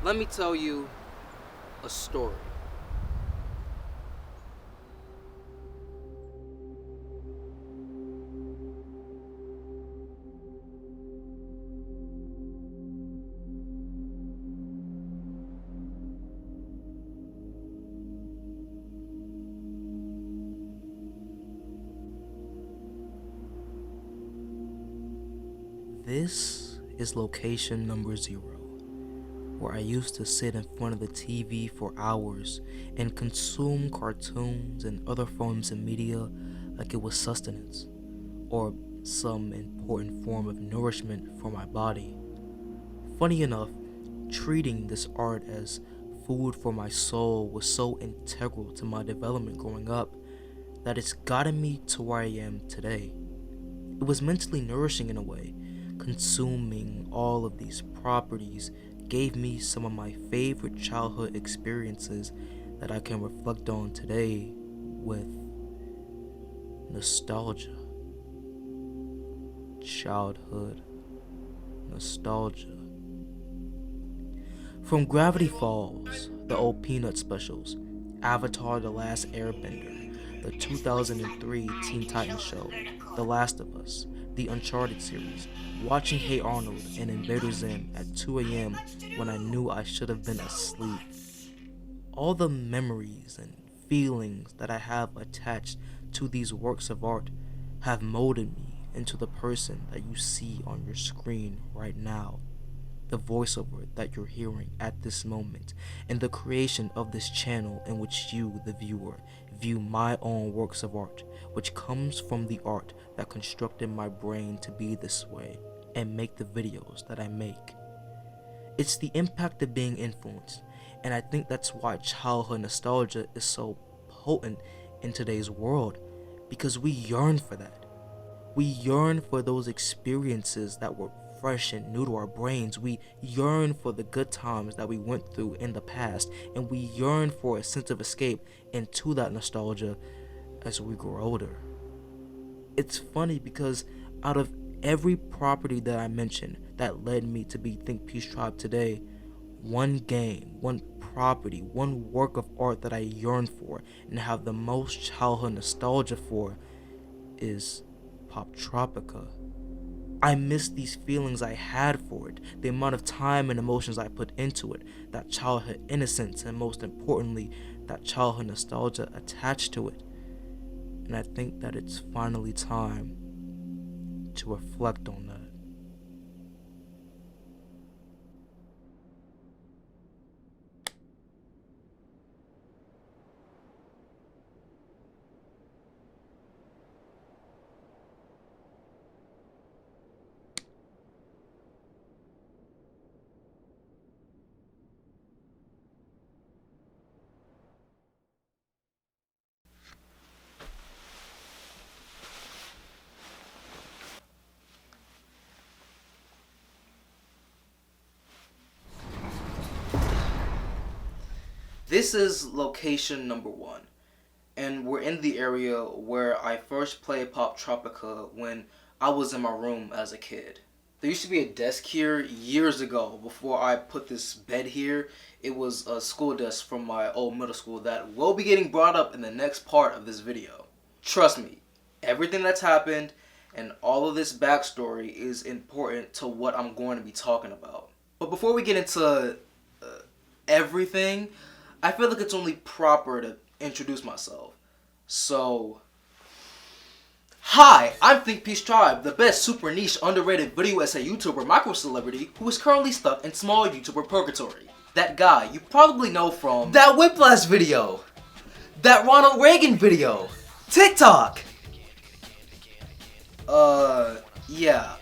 Let me tell you a story. This is location number 0, where I used to sit in front of the TV for hours and consume cartoons and other forms of media like it was sustenance, or some important form of nourishment for my body. Funny enough, treating this art as food for my soul was so integral to my development growing up that it's gotten me to where I am today. It was mentally nourishing in a way. Consuming all of these properties gave me some of my favorite childhood experiences that I can reflect on today with nostalgia. Childhood nostalgia. From Gravity Falls, the old Peanut specials, Avatar: The Last Airbender, the 2003 Teen Titans show, The Last of Us, the Uncharted series, watching Hey Arnold and Invader Zim at 2 a.m. when I knew I should have been asleep. All the memories and feelings that I have attached to these works of art have molded me into the person that you see on your screen right now. The voiceover that you're hearing at this moment, and the creation of this channel in which you, the viewer, view my own works of art, which comes from the art that constructed my brain to be this way and make the videos that I make. It's the impact of being influenced, and I think that's why childhood nostalgia is so potent in today's world, because we yearn for that. We yearn for those experiences that were fresh and new to our brains. We yearn for the good times that we went through in the past, and we yearn for a sense of escape into that nostalgia as we grow older. It's funny because out of every property that I mentioned that led me to be Think Peace Tribe today, one game, one property, one work of art that I yearn for and have the most childhood nostalgia for is Poptropica. I miss these feelings I had for it, the amount of time and emotions I put into it, that childhood innocence, and most importantly, that childhood nostalgia attached to it. And I think that it's finally time to reflect on that. This is location number 1, and we're in the area where I first played Poptropica when I was in my room as a kid. There used to be a desk here years ago before I put this bed here. It was a school desk from my old middle school that will be getting brought up in the next part of this video. Trust me, everything that's happened and all of this backstory is important to what I'm going to be talking about. But before we get into everything, I feel like it's only proper to introduce myself. So, hi, I'm Think Peace Tribe, the best super niche underrated video essay YouTuber micro celebrity who is currently stuck in small YouTuber purgatory. That guy you probably know from that Whiplash video, that Ronald Reagan video, TikTok. Yeah,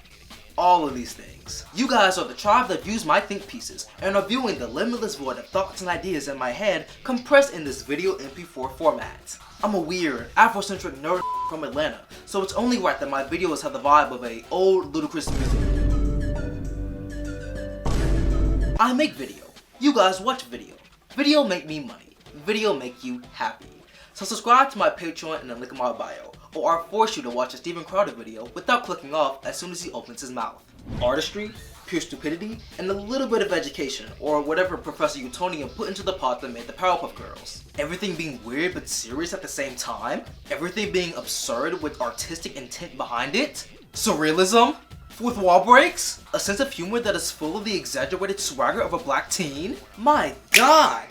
all of these things. You guys are the tribe that views my think pieces and are viewing the limitless void of thoughts and ideas in my head compressed in this video MP4 format. I'm a weird, Afrocentric nerd from Atlanta, so it's only right that my videos have the vibe of a old ludicrous music video. I make video. You guys watch video. Video make me money. Video make you happy. So subscribe to my Patreon in the link in my bio, or I'll force you to watch a Steven Crowder video without clicking off as soon as he opens his mouth. Artistry, pure stupidity, and a little bit of education, or whatever Professor Utonium put into the pot that made the Powerpuff Girls. Everything being weird but serious at the same time? Everything being absurd with artistic intent behind it? Surrealism? Fourth wall breaks? A sense of humor that is full of the exaggerated swagger of a black teen? My god!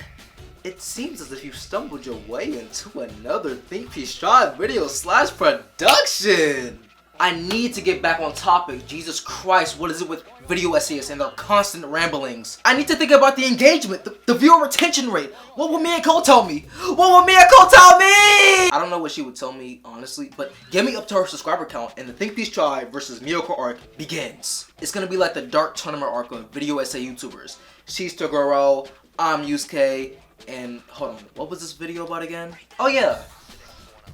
It seems as if you stumbled your way into another Think Peace Tribe video / production! I need to get back on topic. Jesus Christ, what is it with video essayists and their constant ramblings? I need to think about the engagement, the viewer retention rate. What would Mia Cole tell me? What would Mia Cole tell me? I don't know what she would tell me, honestly, but get me up to her subscriber count and the Think Peace Tribe versus Miyoko arc begins. It's gonna be like the Dark Tournament arc of video essay YouTubers. She's Toguro, I'm Yusuke, and hold on, what was this video about again? Oh yeah,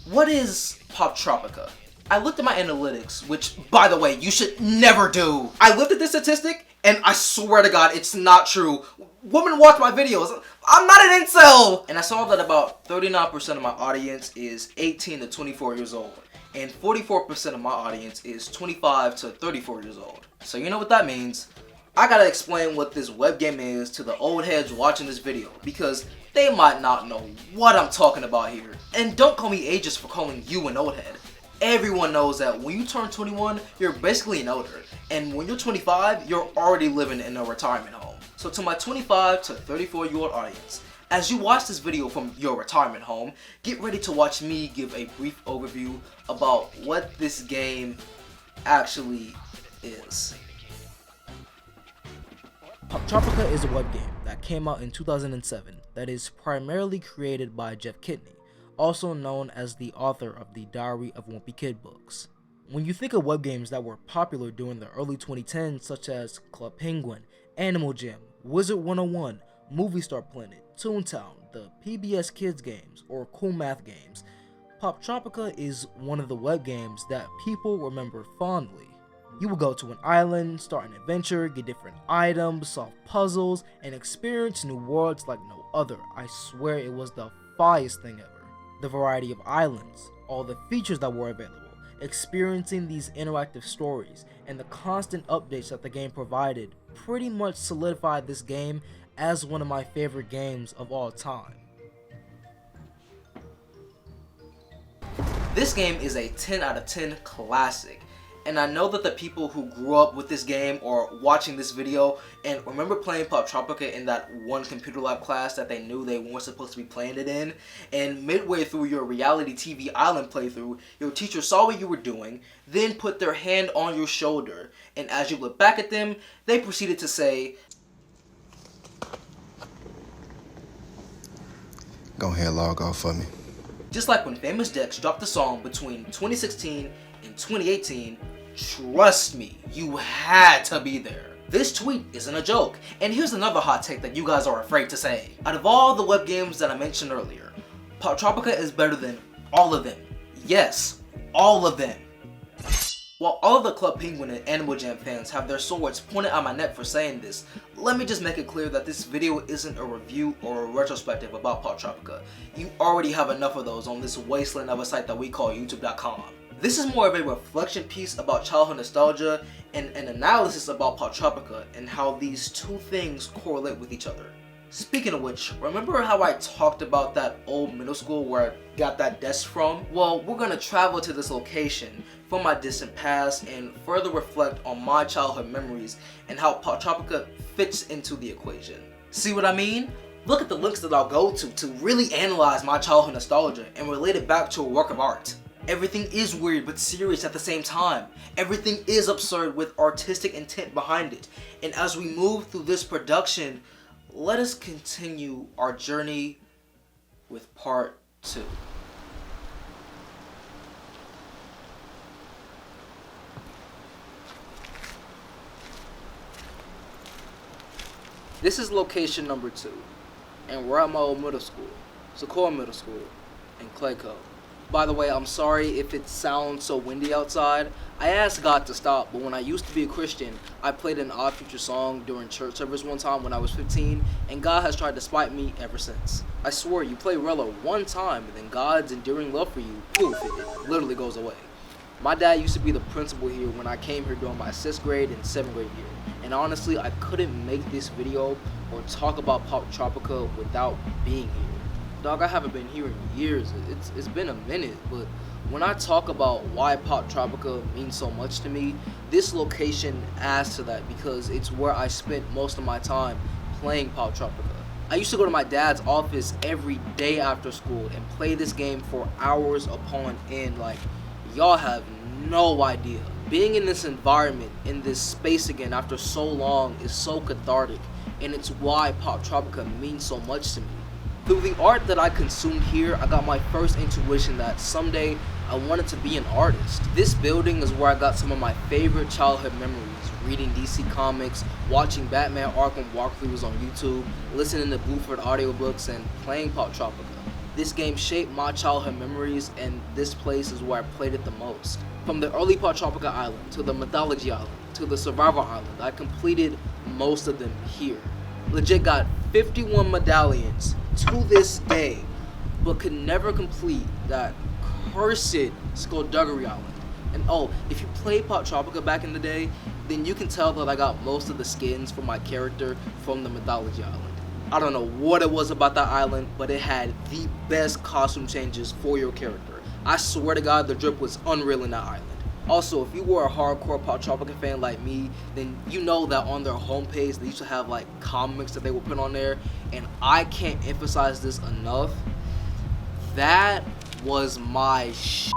what is Poptropica? I looked at my analytics, which, by the way, you should never do. I looked at this statistic, and I swear to God, it's not true. Women watch my videos. I'm not an incel! And I saw that about 39% of my audience is 18 to 24 years old, and 44% of my audience is 25 to 34 years old. So you know what that means. I gotta explain what this web game is to the old heads watching this video, because they might not know what I'm talking about here. And don't call me ageist for calling you an old head. Everyone knows that when you turn 21, you're basically an elder. And when you're 25, you're already living in a retirement home. So to my 25 to 34-year-old audience, as you watch this video from your retirement home, get ready to watch me give a brief overview about what this game actually is. Poptropica is a web game that came out in 2007 that is primarily created by Jeff Kidney, also known as the author of the Diary of Wimpy Kid books. When you think of web games that were popular during the early 2010s, such as Club Penguin, Animal Jam, Wizard 101, Movie Star Planet, Toontown, the PBS Kids games, or Cool Math games, Poptropica is one of the web games that people remember fondly. You will go to an island, start an adventure, get different items, solve puzzles, and experience new worlds like no other. I swear it was the finest thing ever. The variety of islands, all the features that were available, experiencing these interactive stories, and the constant updates that the game provided pretty much solidified this game as one of my favorite games of all time. This game is a 10 out of 10 classic. And I know that the people who grew up with this game or watching this video and remember playing Poptropica in that one computer lab class that they knew they weren't supposed to be playing it in, and midway through your reality TV island playthrough, your teacher saw what you were doing, then put their hand on your shoulder, and as you look back at them, they proceeded to say, "Go ahead, log off for me." Just like when Famous Dex dropped the song between 2016 in 2018, trust me, you had to be there. This tweet isn't a joke, and here's another hot take that you guys are afraid to say. Out of all the web games that I mentioned earlier, Poptropica is better than all of them. Yes, all of them. While all of the Club Penguin and Animal Jam fans have their swords pointed at my neck for saying this, let me just make it clear that this video isn't a review or a retrospective about Poptropica. You already have enough of those on this wasteland of a site that we call YouTube.com. This is more of a reflection piece about childhood nostalgia and an analysis about Poptropica and how these two things correlate with each other. Speaking of which, remember how I talked about that old middle school where I got that desk from? Well, we're gonna travel to this location from my distant past and further reflect on my childhood memories and how Poptropica fits into the equation. See what I mean? Look at the links that I'll go to really analyze my childhood nostalgia and relate it back to a work of art. Everything is weird but serious at the same time. Everything is absurd with artistic intent behind it. And as we move through this production, let us continue our journey with part 2. This is location number 2, and we're at my old middle school, Socorro Middle School, in Clayco. By the way, I'm sorry if it sounds so windy outside. I asked God to stop, but when I used to be a Christian, I played an Odd Future song during church service one time when I was 15, and God has tried to spite me ever since. I swear, you play Rella one time, and then God's enduring love for you, poof, it literally goes away. My dad used to be the principal here when I came here during my 6th grade and 7th grade year. And honestly, I couldn't make this video or talk about Poptropica without being here. Dog, I haven't been here in years. It's been a minute, but when I talk about why Poptropica means so much to me, this location adds to that because it's where I spent most of my time playing Poptropica. I used to go to my dad's office every day after school and play this game for hours upon end. Like, y'all have no idea. Being in this environment, in this space again after so long is so cathartic, and it's why Poptropica means so much to me. Through the art that I consumed here, I got my first intuition that someday I wanted to be an artist. This building is where I got some of my favorite childhood memories, reading DC Comics, watching Batman Arkham walkthroughs on YouTube, listening to Blueford audiobooks, and playing Poptropica. This game shaped my childhood memories, and this place is where I played it the most. From the early Poptropica Island, to the Mythology Island, to the Survivor Island, I completed most of them here. Legit got 51 medallions to this day, but could never complete that cursed Skullduggery Island. And oh, if you played Poptropica back in the day, then you can tell that I got most of the skins for my character from the Mythology Island. I don't know what it was about that island, but it had the best costume changes for your character. I swear to God, the drip was unreal in that island. Also, if you were a hardcore Poptropica fan like me, then you know that on their homepage they used to have like comics that they would put on there, and I can't emphasize this enough. That was my shit.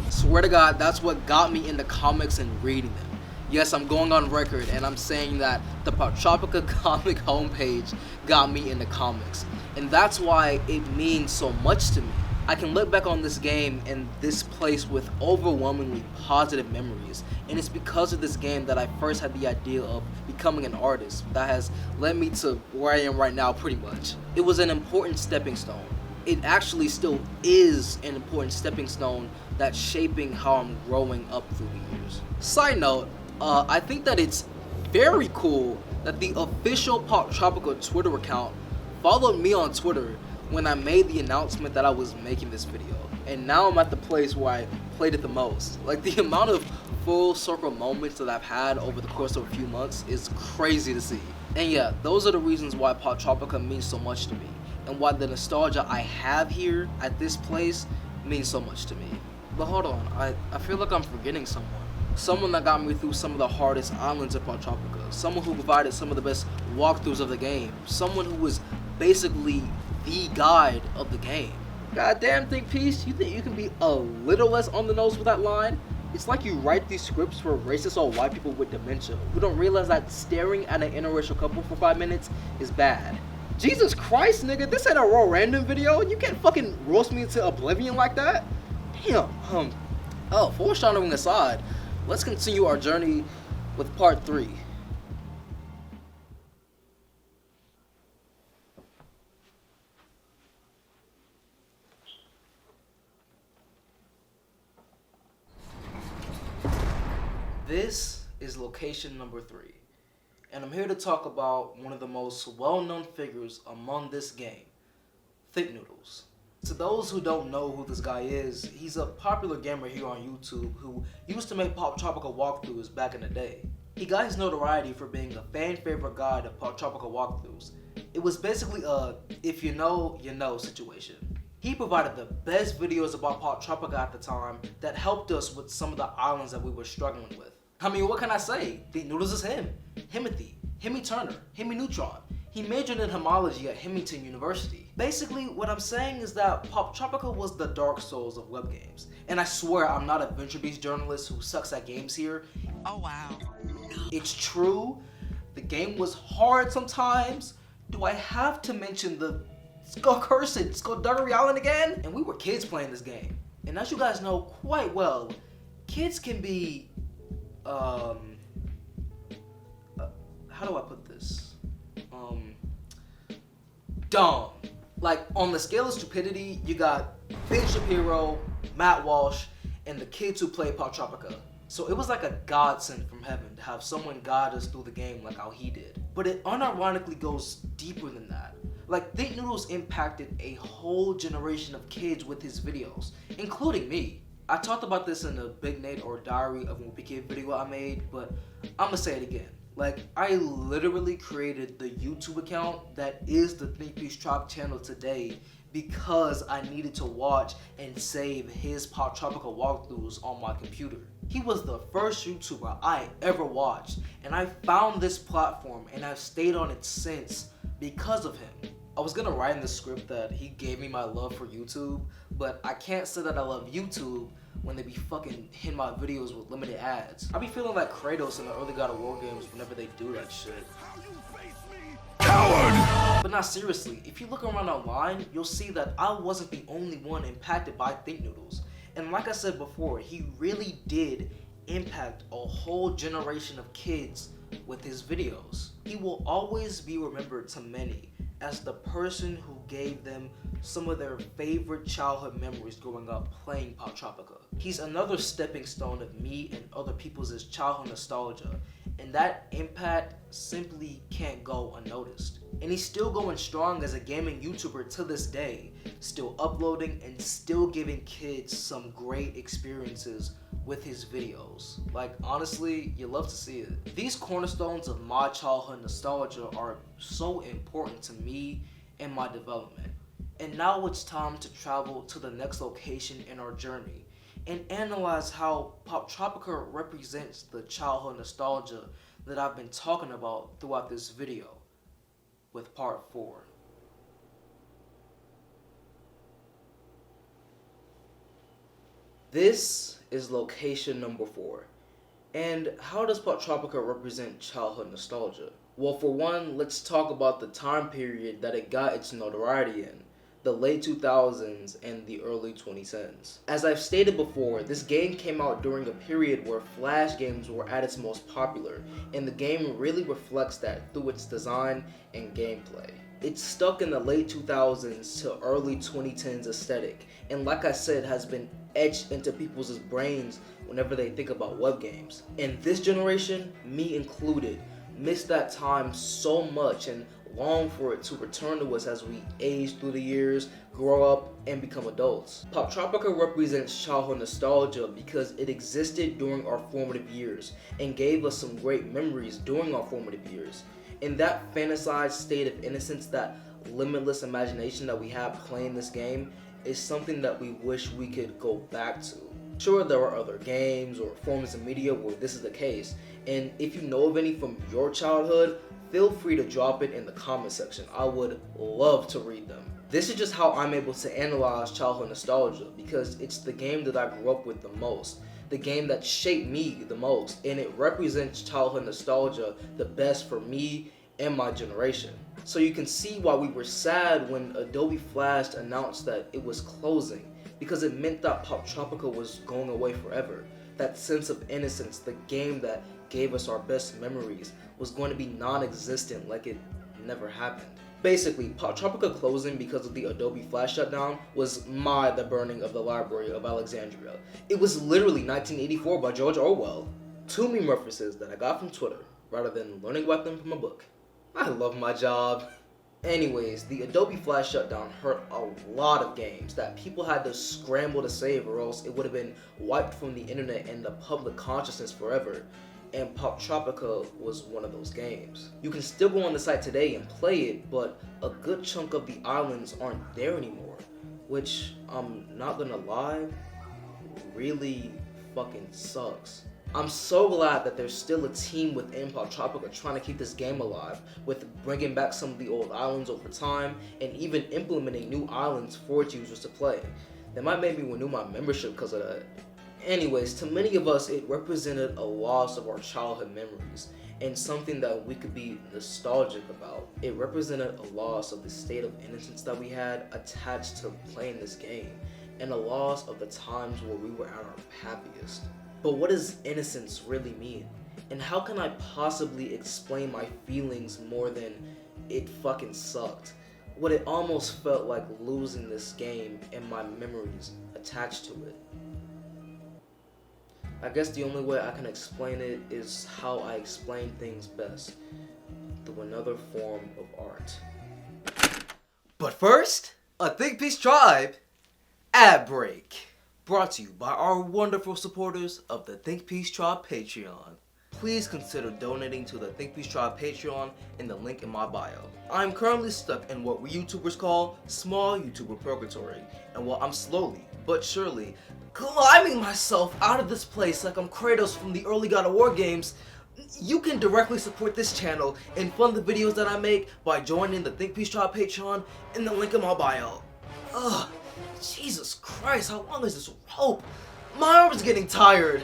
Swear to God, that's what got me into comics and reading them. Yes, I'm going on record and I'm saying that the Poptropica comic homepage got me into comics, and that's why it means so much to me. I can look back on this game and this place with overwhelmingly positive memories, and it's because of this game that I first had the idea of becoming an artist that has led me to where I am right now pretty much. It was an important stepping stone. It actually still is an important stepping stone that's shaping how I'm growing up through the years. Side note, I think that it's very cool that the official Poptropica Twitter account followed me on Twitter when I made the announcement that I was making this video. And now I'm at the place where I played it the most. Like, the amount of full circle moments that I've had over the course of a few months is crazy to see. And yeah, those are the reasons why Poptropica means so much to me, and why the nostalgia I have here at this place means so much to me. But hold on, I feel like I'm forgetting someone. Someone that got me through some of the hardest islands of Poptropica. Someone who provided some of the best walkthroughs of the game. Someone who was basically the guide of the game. Goddamn Think Piece, you think you can be a little less on the nose with that line? It's like you write these scripts for racist old white people with dementia who don't realize that staring at an interracial couple for 5 minutes is bad. Jesus Christ, nigga, this ain't a raw random video. You can't fucking roast me into oblivion like that. Damn. Foreshadowing aside, let's continue our journey with part 3. This is location number 3, and I'm here to talk about one of the most well-known figures among this game, Thinknoodles. To those who don't know who this guy is, he's a popular gamer here on YouTube who used to make Poptropica walkthroughs back in the day. He got his notoriety for being a fan-favorite guide of Poptropica walkthroughs. It was basically a if you know, you know situation. He provided the best videos about Poptropica at the time that helped us with some of the islands that we were struggling with. I mean, what can I say? Thinknoodles is him. Himothy, Hemi Turner, Hemi Neutron. He majored in homology at Hemington University. Basically, what I'm saying is that Poptropica was the Dark Souls of web games. And I swear I'm not a VentureBeast journalist who sucks at games here. Oh wow. It's true, the game was hard sometimes. Do I have to mention the Skullduggery Island again? And we were kids playing this game. And as you guys know quite well, kids can be, how do I put this? Dumb. Like, on the scale of stupidity, you got Ben Shapiro, Matt Walsh, and the kids who play Poptropica. So it was like a godsend from heaven to have someone guide us through the game like how he did. But it unironically goes deeper than that. Like, Thinknoodles impacted a whole generation of kids with his videos, including me. I talked about this in the Big Nate or Diary of a Whoopee Kid video I made, but I'm gonna say it again. Like, I literally created the YouTube account that is the Think Piece Trop channel today because I needed to watch and save his Poptropica walkthroughs on my computer. He was the first YouTuber I ever watched, and I found this platform and I've stayed on it since because of him. I was gonna write in the script that he gave me my love for YouTube, but I can't say that I love YouTube when they be fucking hitting my videos with limited ads. I be feeling like Kratos in the early God of War games whenever they do that shit. Coward! But not seriously, if you look around online, you'll see that I wasn't the only one impacted by Thinknoodles. And like I said before, he really did impact a whole generation of kids with his videos. He will always be remembered to many as the person who gave them some of their favorite childhood memories growing up playing Poptropica. He's another stepping stone of me and other people's childhood nostalgia, and that impact simply can't go unnoticed. And he's still going strong as a gaming YouTuber to this day, still uploading and still giving kids some great experiences with his videos. Like, honestly, you love to see it. These cornerstones of my childhood nostalgia are so important to me and my development. And now it's time to travel to the next location in our journey and analyze how Poptropica represents the childhood nostalgia that I've been talking about throughout this video, with part 4. This is location number 4. And how does Poptropica represent childhood nostalgia? Well, for one, let's talk about the time period that it got its notoriety in, the late 2000s and the early 2010s. As I've stated before, this game came out during a period where Flash games were at its most popular, and the game really reflects that through its design and gameplay. It's stuck in the late 2000s to early 2010s aesthetic, and like I said, has been etched into people's brains whenever they think about web games. And this generation, me included, missed that time so much and long for it to return to us as we age through the years, grow up, and become adults. Poptropica represents childhood nostalgia because it existed during our formative years and gave us some great memories during our formative years. In that fantasized state of innocence, that limitless imagination that we have playing this game is something that we wish we could go back to. Sure, there are other games or forms of media where this is the case, and if you know of any from your childhood, feel free to drop it in the comment section. I would love to read them. This is just how I'm able to analyze childhood nostalgia, because it's the game that I grew up with the most, the game that shaped me the most, and it represents childhood nostalgia the best for me and my generation. So you can see why we were sad when Adobe Flash announced that it was closing, because it meant that Poptropica was going away forever. That sense of innocence, the game that gave us our best memories, was going to be non-existent, like it never happened. Basically, Poptropica closing because of the Adobe Flash shutdown was the burning of the Library of Alexandria. It was literally 1984 by George Orwell. 2 meme references that I got from Twitter, rather than learning about them from a book. I love my job. Anyways, the Adobe Flash shutdown hurt a lot of games that people had to scramble to save, or else it would have been wiped from the internet and the public consciousness forever. And Poptropica was one of those games. You can still go on the site today and play it, but a good chunk of the islands aren't there anymore, which, I'm not gonna lie, really fucking sucks. I'm so glad that there's still a team within Poptropica trying to keep this game alive, with bringing back some of the old islands over time and even implementing new islands for its users to play. They might make me renew my membership because of that. Anyways, to many of us, it represented a loss of our childhood memories and something that we could be nostalgic about. It represented a loss of the state of innocence that we had attached to playing this game, and a loss of the times where we were at our happiest. But what does innocence really mean? And how can I possibly explain my feelings more than it fucking sucked? What it almost felt like losing this game and my memories attached to it. I guess the only way I can explain it is how I explain things best, through another form of art. But first, a Think Piece Tribe ad break. Brought to you by our wonderful supporters of the Think Peace Tribe Patreon. Please consider donating to the Think Peace Tribe Patreon in the link in my bio. I'm currently stuck in what we YouTubers call small YouTuber purgatory, and while I'm slowly but surely climbing myself out of this place like I'm Kratos from the early God of War games, you can directly support this channel and fund the videos that I make by joining the Think Peace Tribe Patreon in the link in my bio. Ugh, Jesus Christ, how long is this rope? My arm's getting tired.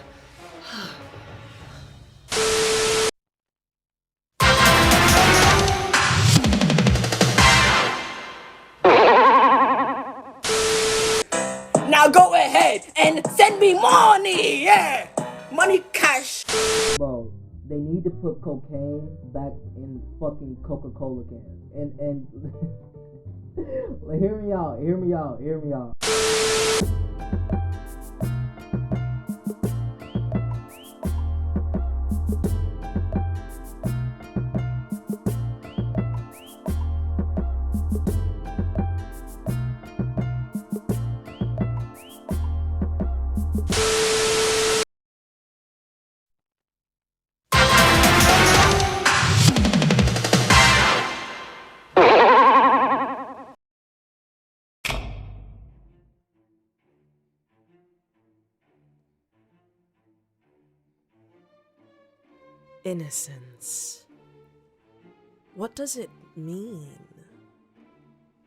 Now go ahead and send me money, yeah! Money, cash. Bro, they need to put cocaine back in fucking Coca-Cola cans. And hear me out. Innocence. What does it mean?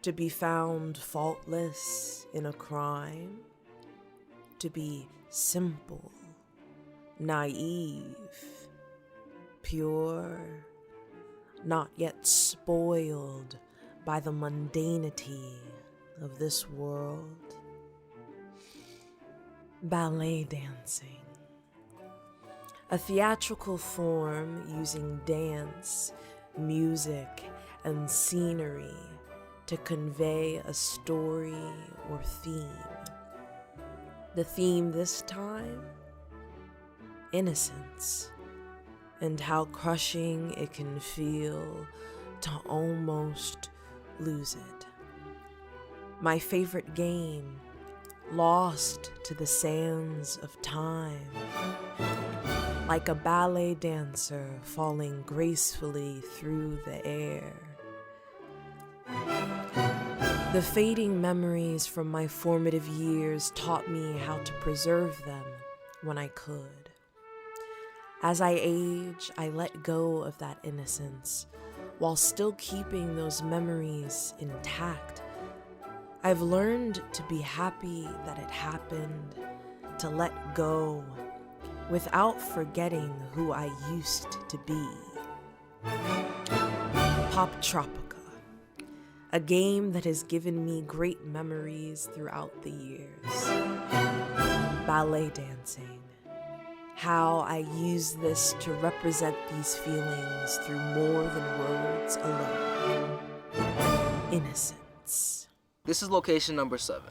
To be found faultless in a crime? To be simple, naive, pure, not yet spoiled by the mundanity of this world? Ballet dancing. A theatrical form using dance, music, and scenery to convey a story or theme. The theme this time? Innocence, and how crushing it can feel to almost lose it. My favorite game, lost to the sands of time. Like a ballet dancer falling gracefully through the air. The fading memories from my formative years taught me how to preserve them when I could. As I age, I let go of that innocence while still keeping those memories intact. I've learned to be happy that it happened, to let go, without forgetting who I used to be. Poptropica, a game that has given me great memories throughout the years. Ballet dancing, how I use this to represent these feelings through more than words alone. Innocence. This is location number 7,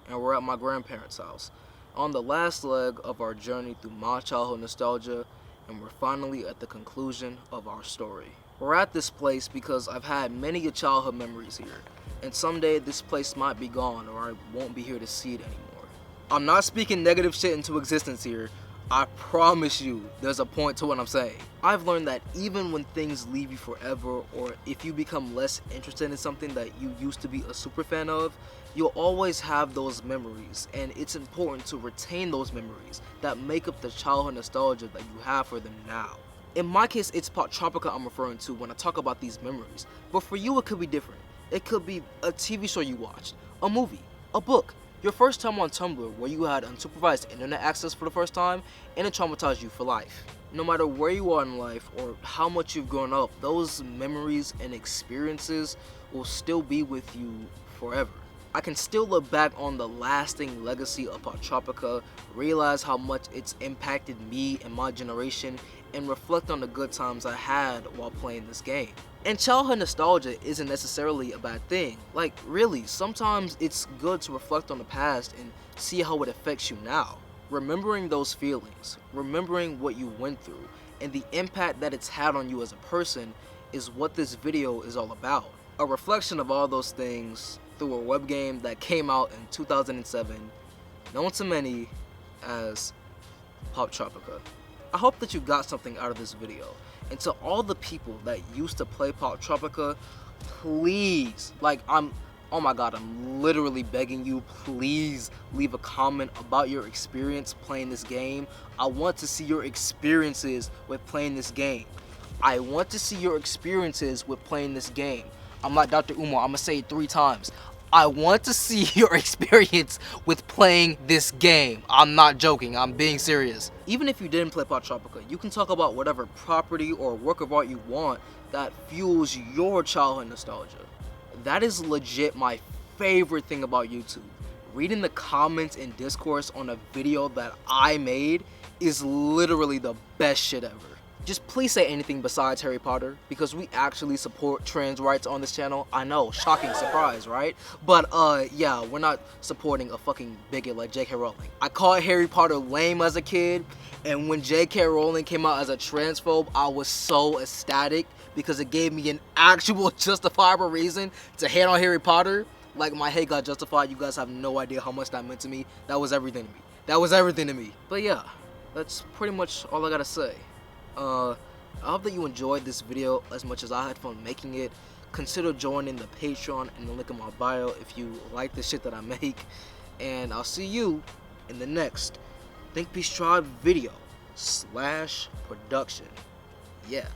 and we're at my grandparents' house, on the last leg of our journey through my childhood nostalgia, and we're finally at the conclusion of our story. We're at this place because I've had many childhood memories here, and someday this place might be gone or I won't be here to see it anymore. I'm not speaking negative shit into existence here. I promise you there's a point to what I'm saying. I've learned that even when things leave you forever, or if you become less interested in something that you used to be a super fan of, you'll always have those memories, and it's important to retain those memories that make up the childhood nostalgia that you have for them now. In my case, it's Poptropica I'm referring to when I talk about these memories, but for you it could be different. It could be a TV show you watched, a movie, a book, your first time on Tumblr where you had unsupervised internet access for the first time, and it traumatized you for life. No matter where you are in life or how much you've grown up, those memories and experiences will still be with you forever. I can still look back on the lasting legacy of Poptropica, realize how much it's impacted me and my generation, and reflect on the good times I had while playing this game. And childhood nostalgia isn't necessarily a bad thing. Like, really, sometimes it's good to reflect on the past and see how it affects you now. Remembering those feelings, remembering what you went through, and the impact that it's had on you as a person is what this video is all about. A reflection of all those things through a web game that came out in 2007, known to many as Poptropica. I hope that you got something out of this video. And to all the people that used to play Poptropica, please, oh my god, I'm literally begging you, please leave a comment about your experience playing this game. I want to see your experiences with playing this game. I want to see your experiences with playing this game. I'm not Dr. Umar, I'm gonna say it 3 times. I want to see your experience with playing this game. I'm not joking, I'm being serious. Even if you didn't play Poptropica, you can talk about whatever property or work of art you want that fuels your childhood nostalgia. That is legit my favorite thing about YouTube. Reading the comments and discourse on a video that I made is literally the best shit ever. Just please say anything besides Harry Potter, because we actually support trans rights on this channel. I know, shocking surprise, right? But yeah, we're not supporting a fucking bigot like J.K. Rowling. I called Harry Potter lame as a kid, and when J.K. Rowling came out as a transphobe, I was so ecstatic because it gave me an actual justifiable reason to hate on Harry Potter. Like, my hate got justified. You guys have no idea how much that meant to me. That was everything to me. That was everything to me. But yeah, that's pretty much all I gotta say. I hope that you enjoyed this video as much as I had fun making it. Consider joining the Patreon in the link in my bio if you like the shit that I make. And I'll see you in the next Think Peace Tribe video / production. Yeah.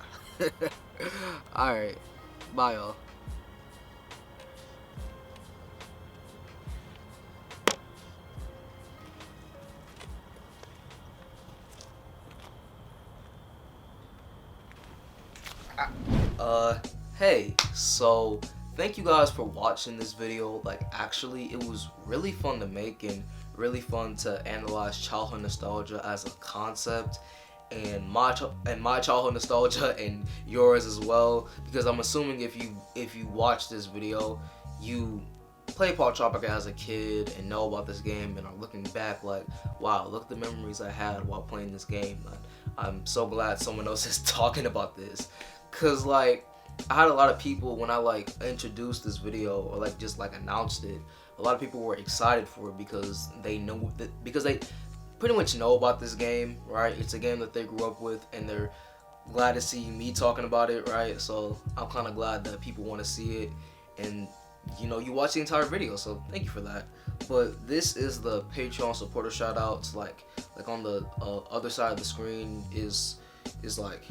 Alright. Bye, y'all. Hey, so thank you guys for watching this video. Like, actually, it was really fun to make and really fun to analyze childhood nostalgia as a concept, and my childhood nostalgia and yours as well, because I'm assuming if you watch this video, you played Poptropica as a kid and know about this game and are looking back like, wow, look at the memories I had while playing this game. I'm so glad someone else is talking about this, cause like, I had a lot of people when I like introduced this video or like just like announced it, a lot of people were excited for it because they know that, because they pretty much know about this game, right? It's a game that they grew up with and they're glad to see me talking about it, right? So I'm kind of glad that people want to see it, and you know, you watch the entire video, so thank you for that. But this is the Patreon supporter shoutouts. Like on the other side of the screen is like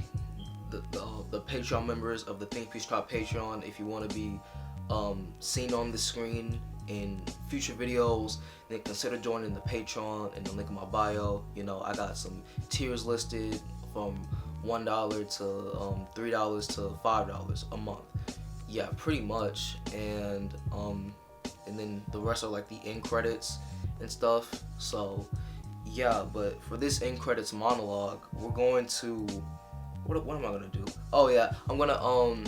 the Patreon members of the Think Peace Tribe Patreon. If you want to be seen on the screen in future videos, then consider joining the Patreon in the link in my bio. You know, I got some tiers listed from $1 to $3 to $5 a month. Yeah, pretty much. And then the rest are like the end credits and stuff. So yeah, but for this end credits monologue, we're going to what am I gonna do? Oh yeah, I'm gonna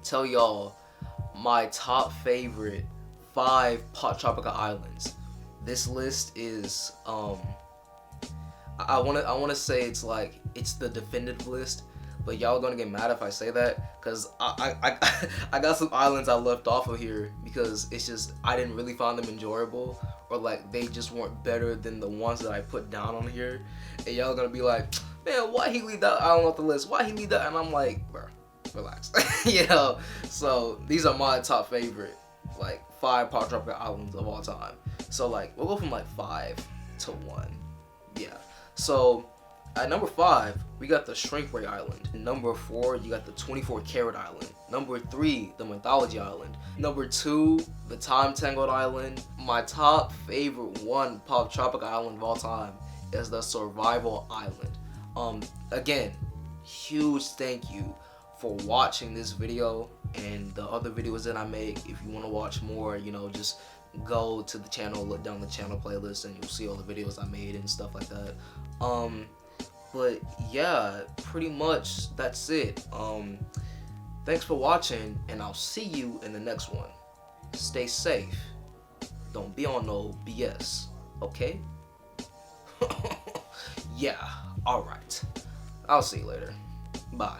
tell y'all my top favorite 5 Poptropica islands. This list is I wanna say it's like it's the definitive list, but y'all gonna get mad if I say that, because I got some islands I left off of here because it's just I didn't really find them enjoyable, or like they just weren't better than the ones that I put down on here, and y'all gonna be like, man, why he leave that island off the list? Why he leave that? And I'm like, bro, relax. You know, so these are my top favorite like 5 Poptropica islands of all time. So like we'll go from like 5 to 1. Yeah. So at number 5, we got the Shrink Ray Island. Number 4, you got the 24 Karat Island. Number 3, the Mythology Island. Number 2, the Time Tangled Island. My top favorite one Poptropica island of all time is the Survival Island. Again, huge thank you for watching this video and the other videos that I make. If you want to watch more, you know, just go to the channel, look down the channel playlist, and you'll see all the videos I made and stuff like that. But yeah, pretty much that's it. Thanks for watching, and I'll see you in the next one. Stay safe. Don't be on no BS, okay? Yeah, alright. I'll see you later. Bye.